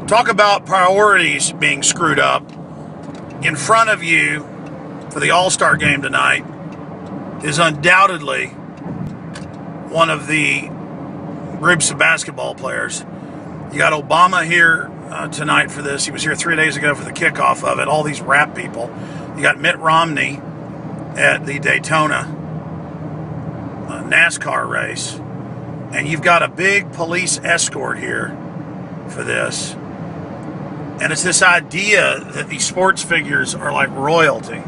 Talk about priorities being screwed up. In front of you for the All-Star game tonight is undoubtedly one of the groups of basketball players. You got Obama here tonight for this. He was here 3 days ago for the kickoff of it. All these rap people. You got Mitt Romney at the Daytona NASCAR race. And you've got a big police escort here for this. And it's this idea that these sports figures are like royalty.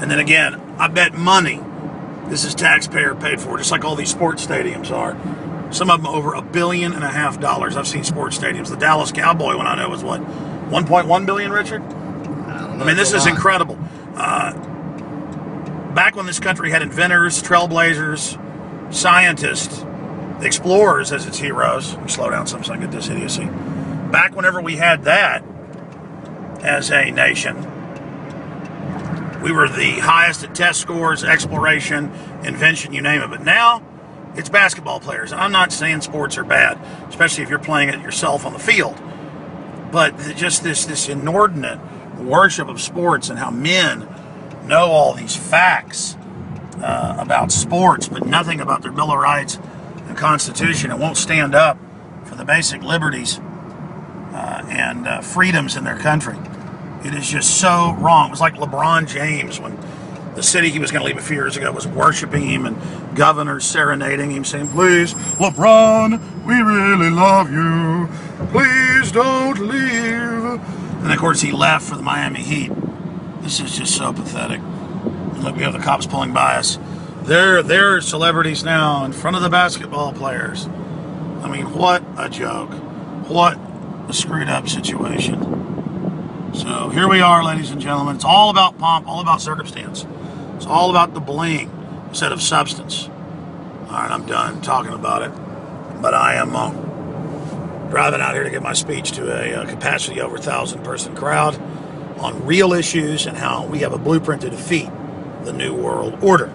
And then again, I bet money this is taxpayer paid for, just like all these sports stadiums are. Some of them over $1.5 billion. I've seen sports stadiums. The Dallas Cowboy one I know was what, 1.1 billion, Richard? I mean, this is incredible. Back when this country had inventors, trailblazers, scientists, explorers as its heroes. Let me slow down some so I can get this idiocy. Back whenever we had that as a nation, we were the highest at test scores, exploration, invention, you name it. But now, it's basketball players. I'm not saying sports are bad, especially if you're playing it yourself on the field. But just this inordinate worship of sports and how men know all these facts about sports, but nothing about their Bill of Rights and Constitution, and won't stand up for the basic liberties and freedoms in their country. It is just so wrong. It was like LeBron James when the city he was going to leave a few years ago was worshiping him and governors serenading him, saying, "Please, LeBron, we really love you. Please don't leave." And of course he left for the Miami Heat. This is just so pathetic. And look, we have the cops pulling by us. They're celebrities now in front of the basketball players. I mean, what a joke. What a screwed up situation. So here we are, ladies and gentlemen. It's all about pomp, all about circumstance. It's all about the bling instead of substance. All right, I'm done talking about it. But I am driving out here to give my speech to a capacity over 1,000-person crowd on real issues and how we have a blueprint to defeat the New World Order.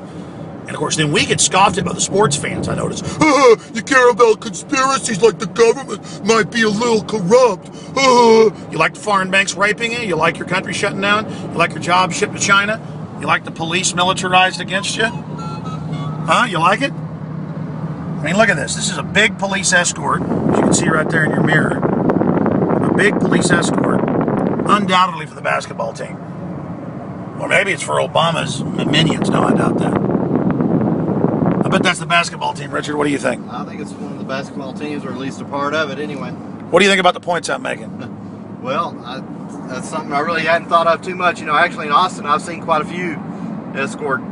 And of course, then we get scoffed at by the sports fans, I notice. You care about conspiracies like the government might be a little corrupt. You like the foreign banks raping you? You like your country shutting down? You like your job shipped to China? You like the police militarized against you? Huh? You like it? I mean, look at this. This is a big police escort, as you can see right there in your mirror. A big police escort, undoubtedly for the basketball team. Or maybe it's for Obama's minions. No, I doubt that. I bet that's the basketball team. Richard, what do you think? I think it's one of the basketball teams, or at least a part of it anyway. What do you think about the points I'm making? Well, that's something I really hadn't thought of too much. You know, actually in Austin, I've seen quite a few escorts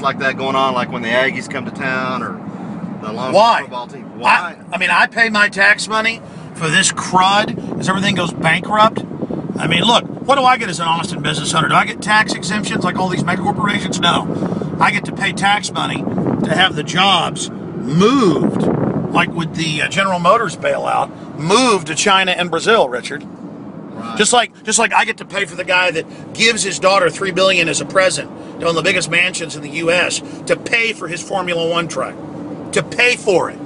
like that going on, like when the Aggies come to town or the Long football team. Why? I mean, I pay my tax money for this crud as everything goes bankrupt. I mean, look, what do I get as an Austin business owner? Do I get tax exemptions like all these mega corporations? No. I get to pay tax money to have the jobs moved, like with the General Motors bailout, moved to China and Brazil, Richard. Right. Just like I get to pay for the guy that gives his daughter $3 billion as a present to own the biggest mansions in the U.S. to pay for his Formula One truck, to pay for it.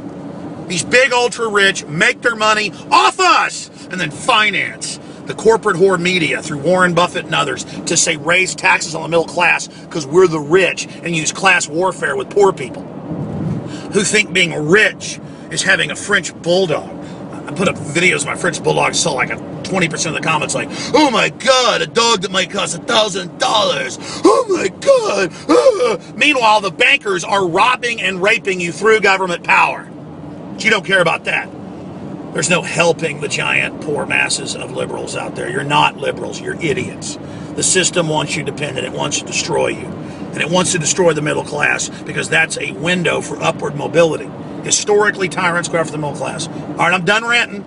These big ultra rich make their money off us and then finance the corporate whore media through Warren Buffett and others to say raise taxes on the middle class because we're the rich, and use class warfare with poor people who think being rich is having a French bulldog. I put up videos of my French bulldog, saw like 20% of the comments like, "Oh my God, a dog that might cost $1,000. Oh my God." Meanwhile, the bankers are robbing and raping you through government power. But you don't care about that. There's no helping the giant poor masses of liberals out there. You're not liberals, you're idiots. The system wants you dependent, it wants to destroy you. And it wants to destroy the middle class because that's a window for upward mobility. Historically, tyrants go after the middle class. All right, I'm done ranting.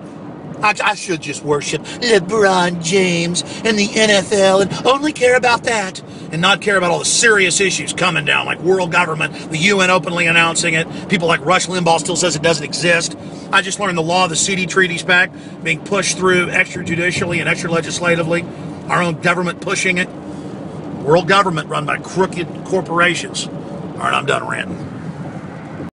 I should just worship LeBron James and the NFL and only care about that and not care about all the serious issues coming down, like world government, the UN openly announcing it. People like Rush Limbaugh still says it doesn't exist. I just learned the law of the CD treaties back, being pushed through extrajudicially and extra-legislatively. Our own government pushing it. World government run by crooked corporations. All right, I'm done ranting.